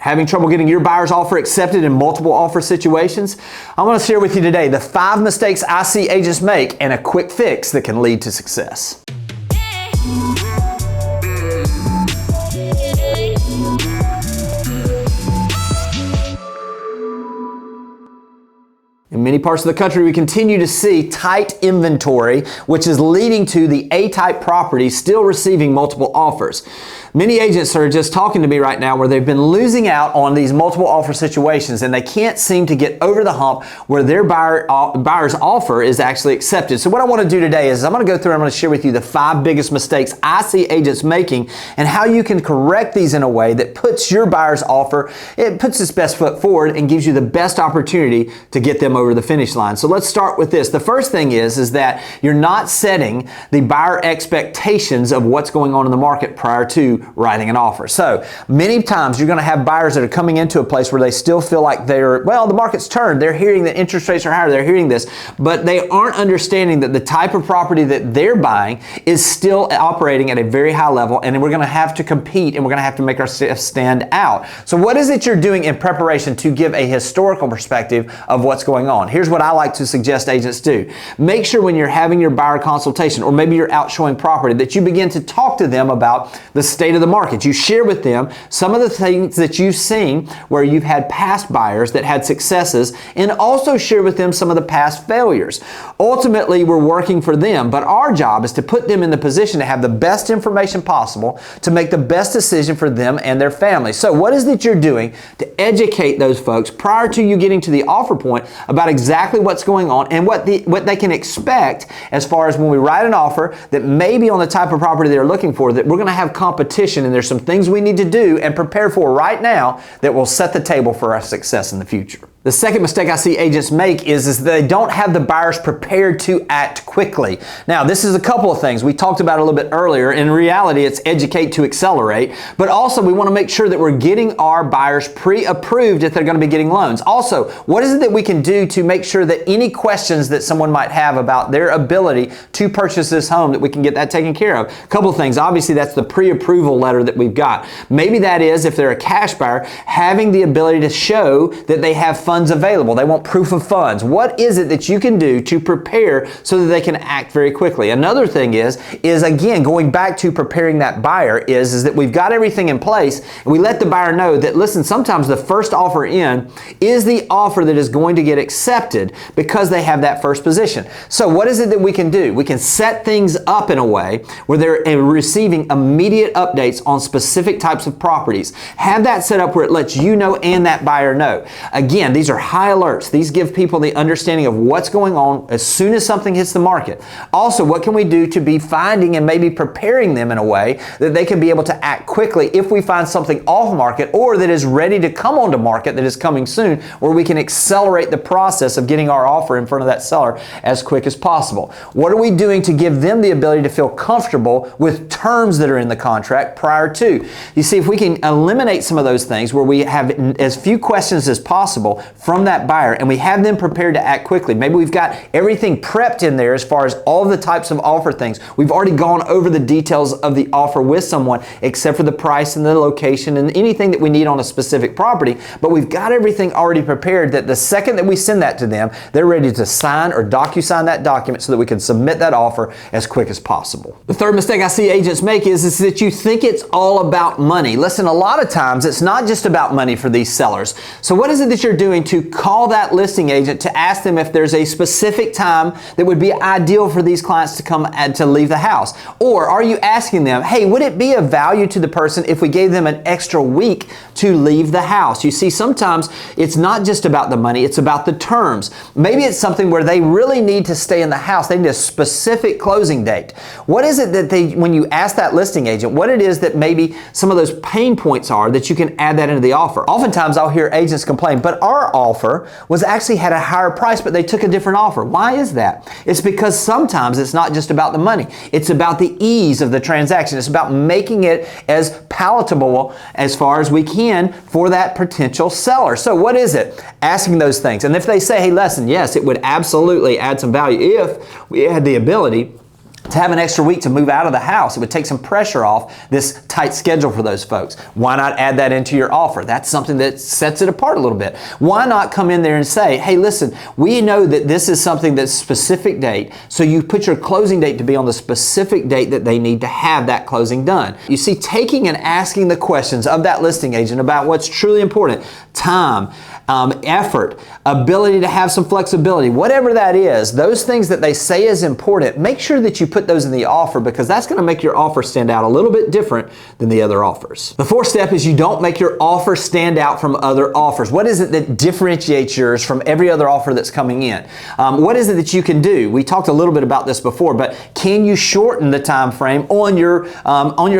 Having trouble getting your buyer's offer accepted in multiple offer situations? I want to share with you today the 5 mistakes I see agents make and a quick fix that can lead to success. In many parts of the country, we continue to see tight inventory, which is leading to the A-type properties still receiving multiple offers. Many agents are just talking to me right now where they've been losing out on these multiple offer situations and they can't seem to get over the hump where their buyer's offer is actually accepted. So what I want to do today is I'm going to go through and I'm going to share with you the 5 biggest mistakes I see agents making and how you can correct these in a way that puts your buyer's offer, it puts its best foot forward and gives you the best opportunity to get them over the finish line. So let's start with this. The first thing is that you're not setting the buyer expectations of what's going on in the market prior to writing an offer. So many times you're going to have buyers that are coming into a place where they still feel like the market's turned. They're hearing that interest rates are higher. They're hearing this, but they aren't understanding that the type of property that they're buying is still operating at a very high level, and we're going to have to compete and we're going to have to make ourselves stand out. So what is it you're doing in preparation to give a historical perspective of what's going on? Here's what I like to suggest agents do. Make sure when you're having your buyer consultation, or maybe you're out showing property, that you begin to talk to them about the state of the market. You share with them some of the things that you've seen where you've had past buyers that had successes, and also share with them some of the past failures. Ultimately, we're working for them, but our job is to put them in the position to have the best information possible to make the best decision for them and their family. So what is it you're doing to educate those folks prior to you getting to the offer point about exactly what's going on and what they can expect as far as when we write an offer that maybe on the type of property they're looking for, that we're going to have competition and there's some things we need to do and prepare for right now that will set the table for our success in the future. The second mistake I see agents make is they don't have the buyers prepared to act quickly. Now, this is a couple of things. We talked about it a little bit earlier. In reality, it's educate to accelerate, but also we want to make sure that we're getting our buyers pre-approved if they're going to be getting loans. Also, what is it that we can do to make sure that any questions that someone might have about their ability to purchase this home, that we can get that taken care of? A couple of things. Obviously, that's the pre-approval letter that we've got. Maybe that is, if they're a cash buyer, having the ability to show that they have funds available. They want proof of funds. What is it that you can do to prepare so that they can act very quickly? Another thing is again, going back to preparing that buyer is that we've got everything in place and we let the buyer know that, listen, sometimes the first offer in is the offer that is going to get accepted because they have that first position. So what is it that we can do? We can set things up in a way where they're receiving immediate updates on specific types of properties. Have that set up where it lets you know and that buyer know. Again, these are high alerts. These give people the understanding of what's going on as soon as something hits the market. Also, what can we do to be finding and maybe preparing them in a way that they can be able to act quickly if we find something off market or that is ready to come onto market that is coming soon, where we can accelerate the process of getting our offer in front of that seller as quick as possible. What are we doing to give them the ability to feel comfortable with terms that are in the contract prior to? You see, if we can eliminate some of those things where we have as few questions as possible from that buyer and we have them prepared to act quickly. Maybe we've got everything prepped in there as far as all the types of offer things. We've already gone over the details of the offer with someone except for the price and the location and anything that we need on a specific property, but we've got everything already prepared that the second that we send that to them, they're ready to sign or DocuSign that document so that we can submit that offer as quick as possible. The third mistake I see agents make is that you think it's all about money. Listen, a lot of times it's not just about money for these sellers. So what is it that you're doing to call that listing agent to ask them if there's a specific time that would be ideal for these clients to come and to leave the house? Or are you asking them, hey, would it be of value to the person if we gave them an extra week to leave the house? You see, sometimes it's not just about the money, it's about the terms. Maybe it's something where they really need to stay in the house. They need a specific closing date. What is it that when you ask that listing agent, what it is that maybe some of those pain points are that you can add that into the offer? Oftentimes I'll hear agents complain, but our offer was actually had a higher price, but they took a different offer. Why is that? It's because sometimes it's not just about the money. It's about the ease of the transaction. It's about making it as palatable as far as we can for that potential seller. So what is it? Asking those things. And if they say, hey, listen, yes, it would absolutely add some value if we had the ability To have an extra week to move out of the house, it would take some pressure off this tight schedule for those folks. Why not add that into your offer? That's something that sets it apart a little bit. Why not come in there and say, hey, listen, we know that this is something that's specific date, so you put your closing date to be on the specific date that they need to have that closing done. You see, taking and asking the questions of that listing agent about what's truly important, time, effort, ability to have some flexibility, whatever that is, those things that they say is important, make sure that you put those in the offer, because that's going to make your offer stand out a little bit different than the other offers. The fourth step is you don't make your offer stand out from other offers. What is it that differentiates yours from every other offer that's coming in? What is it that you can do? We talked a little bit about this before, but can you shorten the time frame on your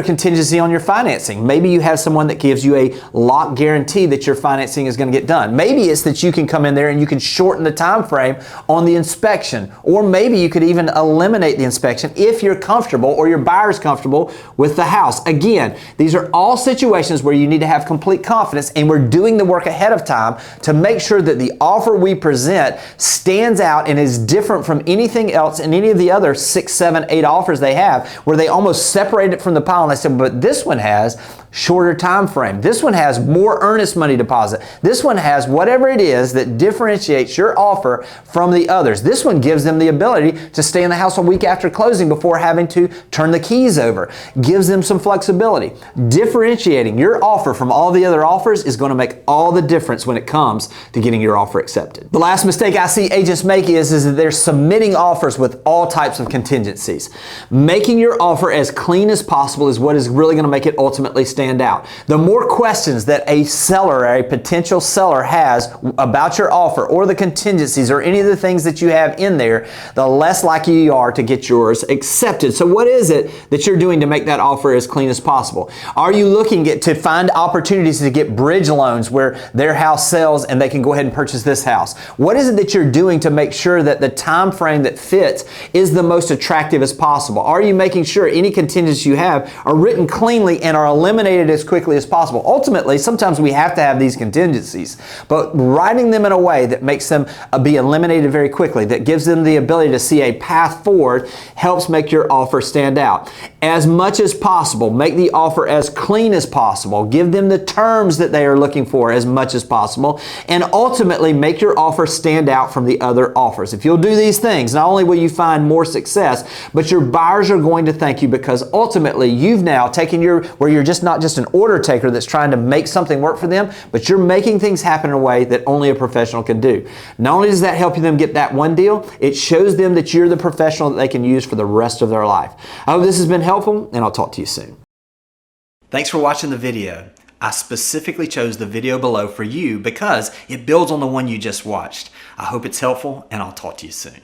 contingency on your financing? Maybe you have someone that gives you a lock guarantee that your financing is going to get done. Maybe it's that you can come in there and you can shorten the time frame on the inspection, or maybe you could even eliminate the inspection if you're comfortable or your buyer's comfortable with the house. Again, these are all situations where you need to have complete confidence, and we're doing the work ahead of time to make sure that the offer we present stands out and is different from anything else in any of the other 6, 7, 8 offers they have, where they almost separate it from the pile and they said, but this one has shorter time frame. This one has more earnest money deposit. This one has whatever it is that differentiates your offer from the others. This one gives them the ability to stay in the house a week after closing before having to turn the keys over. Gives them some flexibility. Differentiating your offer from all the other offers is going to make all the difference when it comes to getting your offer accepted. The last mistake I see agents make is that they're submitting offers with all types of contingencies. Making your offer as clean as possible is what is really going to make it ultimately stand out. The more questions that a seller or a potential seller has about your offer or the contingencies or any of the things that you have in there, the less likely you are to get yours accepted. So what is it that you're doing to make that offer as clean as possible? Are you looking to find opportunities to get bridge loans where their house sells and they can go ahead and purchase this house? What is it that you're doing to make sure that the time frame that fits is the most attractive as possible? Are you making sure any contingencies you have are written cleanly and are eliminated as quickly as possible? Ultimately, sometimes we have to have these contingencies, but writing them in a way that makes them be eliminated very quickly, that gives them the ability to see a path forward, helps make your offer stand out. As much as possible, make the offer as clean as possible. Give them the terms that they are looking for as much as possible, and ultimately make your offer stand out from the other offers. If you'll do these things, not only will you find more success, but your buyers are going to thank you, because ultimately you've now taken where you're not just an order taker that's trying to make something work for them, but you're making things happen in a way that only a professional can do. Not only does that help them get that one deal, it shows them that you're the professional that they can use for the rest of their life. I hope this has been helpful, and I'll talk to you soon. Thanks for watching the video. I specifically chose the video below for you because it builds on the one you just watched. I hope it's helpful, and I'll talk to you soon.